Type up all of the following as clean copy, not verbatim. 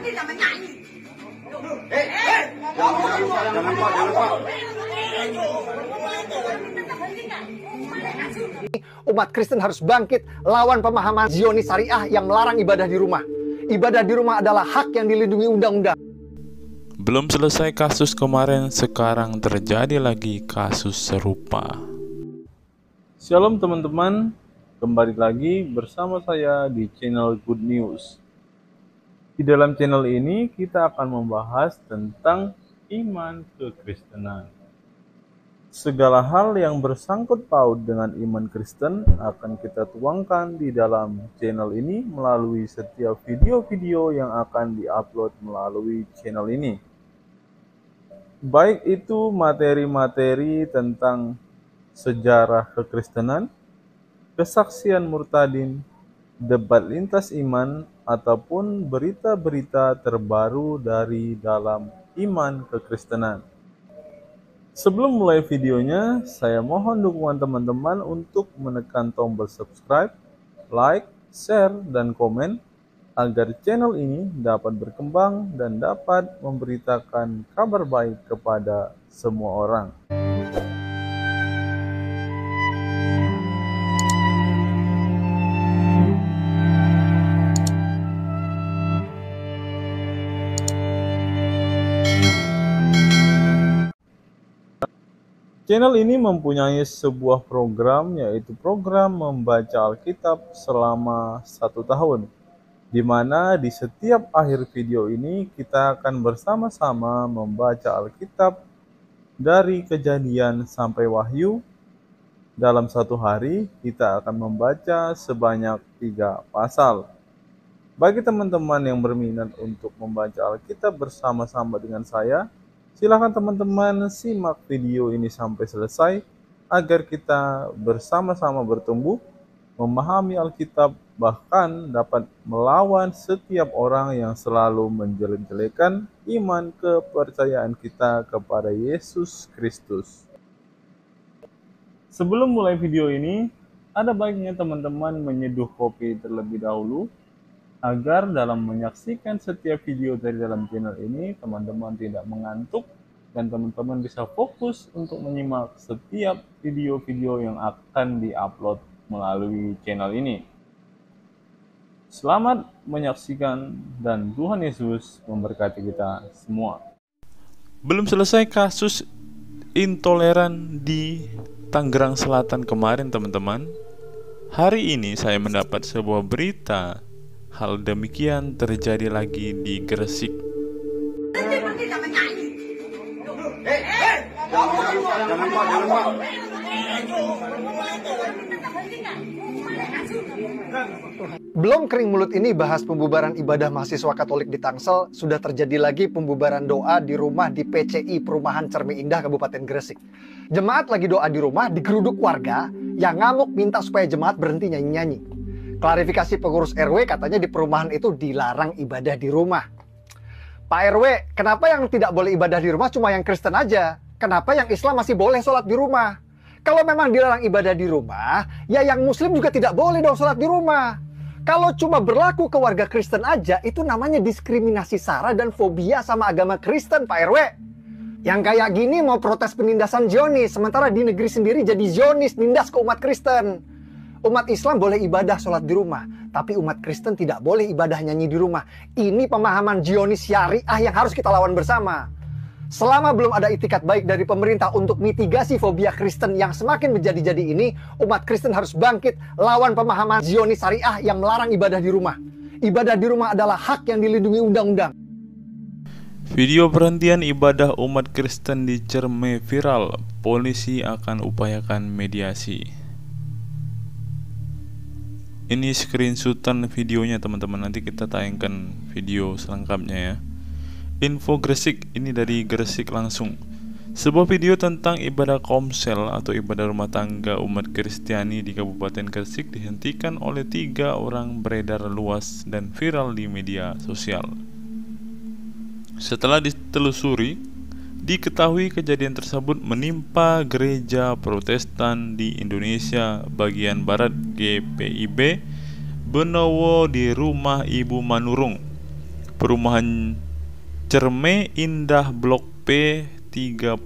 jangan nyanyi. Jangan Pak. Umat Kristen harus bangkit lawan pemahaman Zionis Syariah yang melarang ibadah di rumah. Ibadah di rumah adalah hak yang dilindungi undang-undang. Belum selesai kasus kemarin, sekarang terjadi lagi kasus serupa. Shalom teman-teman, kembali lagi bersama saya di channel Good News. Di dalam channel ini kita akan membahas tentang iman kekristenan. Segala hal yang bersangkut paut dengan iman Kristen akan kita tuangkan di dalam channel ini melalui setiap video-video yang akan diupload melalui channel ini. Baik itu materi-materi tentang sejarah kekristenan, kesaksian murtadin, debat lintas iman, ataupun berita-berita terbaru dari dalam iman kekristenan. Sebelum mulai videonya, saya mohon dukungan teman-teman untuk menekan tombol subscribe, like, share, dan komen agar channel ini dapat berkembang dan dapat memberitakan kabar baik kepada semua orang. Channel ini mempunyai sebuah program, yaitu program membaca Alkitab selama 1 tahun, di mana di setiap akhir video ini kita akan bersama-sama membaca Alkitab dari Kejadian sampai Wahyu. Dalam 1 hari kita akan membaca sebanyak 3 pasal. Bagi teman-teman yang berminat untuk membaca Alkitab bersama-sama dengan saya, silakan teman-teman simak video ini sampai selesai agar kita bersama-sama bertumbuh, memahami Alkitab, bahkan dapat melawan setiap orang yang selalu menjelek-jelekan iman kepercayaan kita kepada Yesus Kristus. Sebelum mulai video ini, ada baiknya teman-teman menyeduh kopi terlebih dahulu, agar dalam menyaksikan setiap video dari dalam channel ini, teman-teman tidak mengantuk dan teman-teman bisa fokus untuk menyimak setiap video-video yang akan diupload melalui channel ini. Selamat menyaksikan dan Tuhan Yesus memberkati kita semua. Belum selesai kasus intoleran di Tangerang Selatan kemarin, teman-teman. Hari ini saya mendapat sebuah berita hal demikian terjadi lagi di Gresik. Jangan Pak. Belum kering mulut ini bahas pembubaran ibadah mahasiswa Katolik di Tangsel, sudah terjadi lagi pembubaran doa di rumah di PCI Perumahan Cermi Indah Kabupaten Gresik. Jemaat lagi doa di rumah, digeruduk warga yang ngamuk minta supaya jemaat berhenti nyanyi-nyanyi. Klarifikasi pengurus RW, katanya di perumahan itu dilarang ibadah di rumah. Pak RW, kenapa yang tidak boleh ibadah di rumah cuma yang Kristen aja? Kenapa yang Islam masih boleh sholat di rumah? Kalau memang dilarang ibadah di rumah, ya yang Muslim juga tidak boleh dong sholat di rumah. Kalau cuma berlaku ke warga Kristen aja, itu namanya diskriminasi sara dan fobia sama agama Kristen, Pak RW. Yang kayak gini mau protes penindasan Zionis, sementara di negeri sendiri jadi Zionis, nindas ke umat Kristen. Umat Islam boleh ibadah sholat di rumah, tapi umat Kristen tidak boleh ibadah nyanyi di rumah. Ini pemahaman Zionis Syariah yang harus kita lawan bersama. Selama belum ada itikat baik dari pemerintah untuk mitigasi fobia Kristen yang semakin menjadi-jadi ini, umat Kristen harus bangkit lawan pemahaman Zionis Syariah yang melarang ibadah di rumah. Ibadah di rumah adalah hak yang dilindungi undang-undang. Video perhentian ibadah umat Kristen di Cerme viral, polisi akan upayakan mediasi. Ini screenshotan videonya teman-teman, nanti kita tayangkan video selengkapnya ya. Info Gresik, ini dari Gresik langsung. Sebuah video tentang ibadah komsel atau ibadah rumah tangga umat Kristiani di Kabupaten Gresik dihentikan oleh 3 orang beredar luas dan viral di media sosial. Setelah ditelusuri, diketahui kejadian tersebut menimpa gereja Protestan di Indonesia bagian Barat GPIB Benowo di Rumah Ibu Manurung, Perumahan Cerme Indah Blok P 36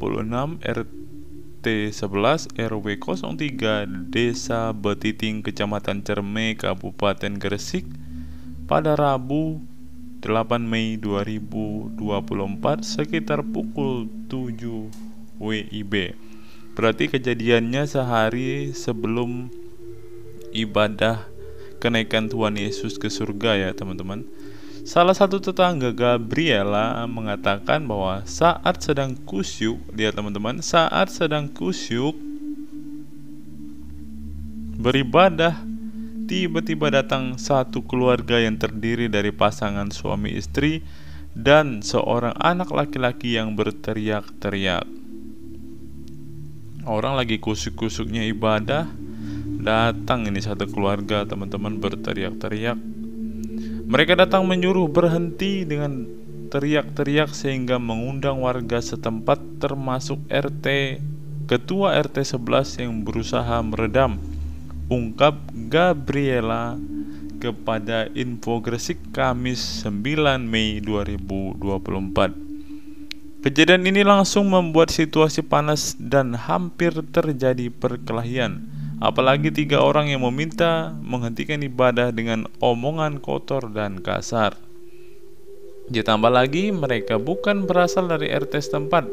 RT 11 RW 03 Desa Betiting Kecamatan Cerme Kabupaten Gresik pada Rabu 8 Mei 2024 sekitar pukul 7 WIB. Berarti kejadiannya sehari sebelum ibadah kenaikan Tuhan Yesus ke surga ya teman-teman. Salah satu tetangga Gabriela mengatakan bahwa saat sedang kusyuk, lihat teman-teman, saat sedang kusyuk beribadah, tiba-tiba datang satu keluarga yang terdiri dari pasangan suami istri dan seorang anak laki-laki yang berteriak-teriak. Orang lagi kusuk-kusuknya ibadah, datang ini satu keluarga teman-teman berteriak-teriak. Mereka datang menyuruh berhenti dengan teriak-teriak sehingga mengundang warga setempat termasuk ketua RT 11 yang berusaha meredam, ungkap Gabriela kepada Info Gresik Kamis 9 Mei 2024. Kejadian ini langsung membuat situasi panas dan hampir terjadi perkelahian. Apalagi 3 orang yang meminta menghentikan ibadah dengan omongan kotor dan kasar. Ditambah lagi mereka bukan berasal dari RT setempat.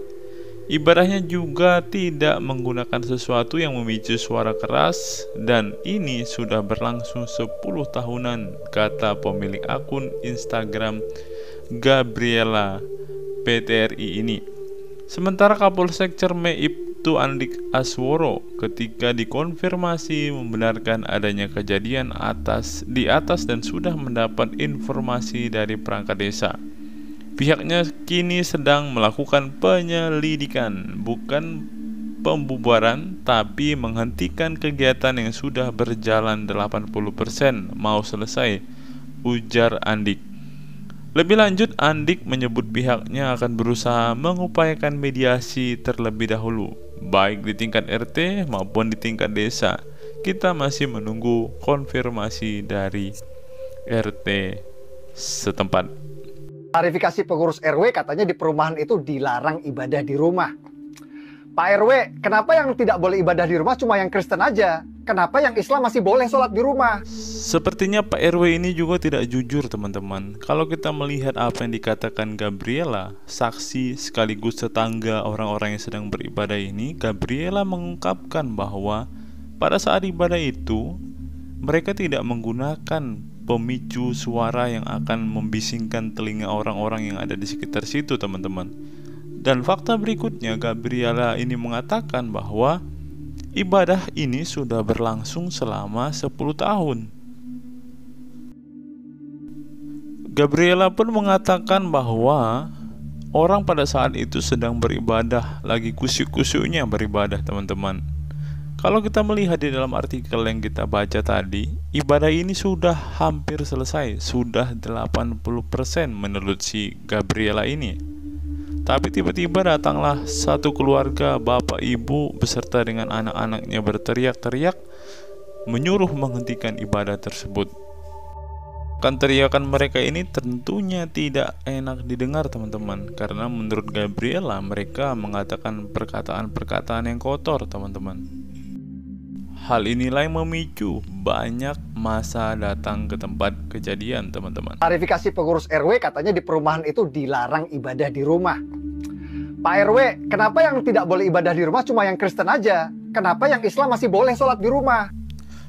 Ibadahnya juga tidak menggunakan sesuatu yang memicu suara keras, dan ini sudah berlangsung 10 tahunan, kata pemilik akun Instagram Gabriela PTRI ini. Sementara Kapolsek Cerme Ibtu Andik Asworo ketika dikonfirmasi membenarkan adanya kejadian di atas dan sudah mendapat informasi dari perangkat desa. Pihaknya kini sedang melakukan penyelidikan, bukan pembubaran, tapi menghentikan kegiatan yang sudah berjalan 80% mau selesai, ujar Andik. Lebih lanjut, Andik menyebut pihaknya akan berusaha mengupayakan mediasi terlebih dahulu, baik di tingkat RT maupun di tingkat desa. Kita masih menunggu konfirmasi dari RT setempat. Klarifikasi pengurus RW katanya di perumahan itu dilarang ibadah di rumah. Pak RW, kenapa yang tidak boleh ibadah di rumah cuma yang Kristen aja? Kenapa yang Islam masih boleh sholat di rumah? Sepertinya Pak RW ini juga tidak jujur teman-teman. Kalau kita melihat apa yang dikatakan Gabriela, saksi sekaligus tetangga orang-orang yang sedang beribadah ini, Gabriela mengungkapkan bahwa pada saat ibadah itu mereka tidak menggunakan pemicu suara yang akan membisingkan telinga orang-orang yang ada di sekitar situ teman-teman. Dan fakta berikutnya, Gabriela ini mengatakan bahwa ibadah ini sudah berlangsung selama 10 tahun. Gabriela pun mengatakan bahwa orang pada saat itu sedang beribadah, lagi kusyuk-kusyuknya beribadah teman-teman. Kalau kita melihat di dalam artikel yang kita baca tadi, ibadah ini sudah hampir selesai, sudah 80% menurut si Gabriela ini. Tapi tiba-tiba datanglah satu keluarga, bapak ibu beserta dengan anak-anaknya berteriak-teriak, menyuruh menghentikan ibadah tersebut. Kan teriakan mereka ini tentunya tidak enak didengar teman-teman, karena menurut Gabriela mereka mengatakan perkataan-perkataan yang kotor teman-teman. Hal inilah yang memicu banyak massa datang ke tempat kejadian teman-teman. Klarifikasi pengurus RW katanya di perumahan itu dilarang ibadah di rumah. Pak RW, kenapa yang tidak boleh ibadah di rumah cuma yang Kristen aja? Kenapa yang Islam masih boleh sholat di rumah?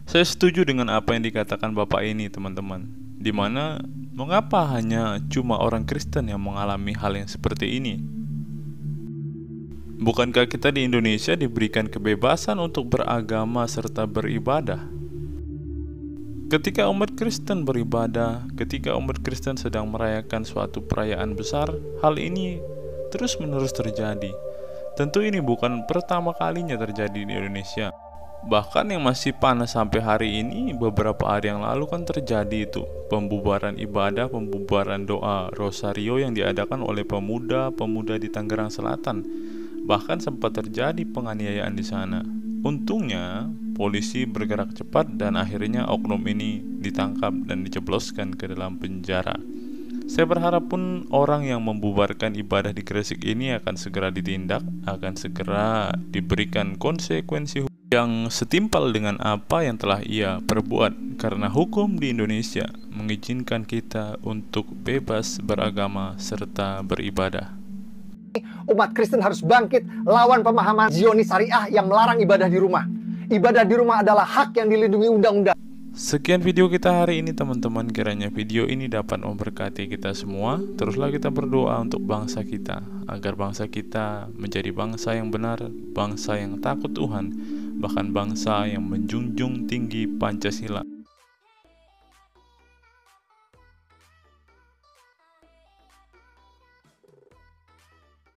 Saya setuju dengan apa yang dikatakan Bapak ini teman-teman. Dimana mengapa hanya cuma orang Kristen yang mengalami hal yang seperti ini? Bukankah kita di Indonesia diberikan kebebasan untuk beragama serta beribadah? Ketika umat Kristen beribadah, ketika umat Kristen sedang merayakan suatu perayaan besar, hal ini terus-menerus terjadi. Tentu ini bukan pertama kalinya terjadi di Indonesia. Bahkan yang masih panas sampai hari ini, beberapa hari yang lalu kan terjadi itu pembubaran ibadah, pembubaran doa Rosario yang diadakan oleh pemuda-pemuda di Tangerang Selatan. Bahkan sempat terjadi penganiayaan di sana. Untungnya polisi bergerak cepat dan akhirnya oknum ini ditangkap dan dijebloskan ke dalam penjara. Saya berharap pun orang yang membubarkan ibadah di Gresik ini akan segera ditindak, akan segera diberikan konsekuensi yang setimpal dengan apa yang telah ia perbuat, karena hukum di Indonesia mengizinkan kita untuk bebas beragama serta beribadah. Umat Kristen harus bangkit lawan pemahaman Zionis Syariah yang melarang ibadah di rumah. Ibadah di rumah adalah hak yang dilindungi undang-undang. Sekian video kita hari ini teman-teman, kiranya video ini dapat memberkati kita semua. Teruslah kita berdoa untuk bangsa kita, agar bangsa kita menjadi bangsa yang benar, bangsa yang takut Tuhan, bahkan bangsa yang menjunjung tinggi Pancasila.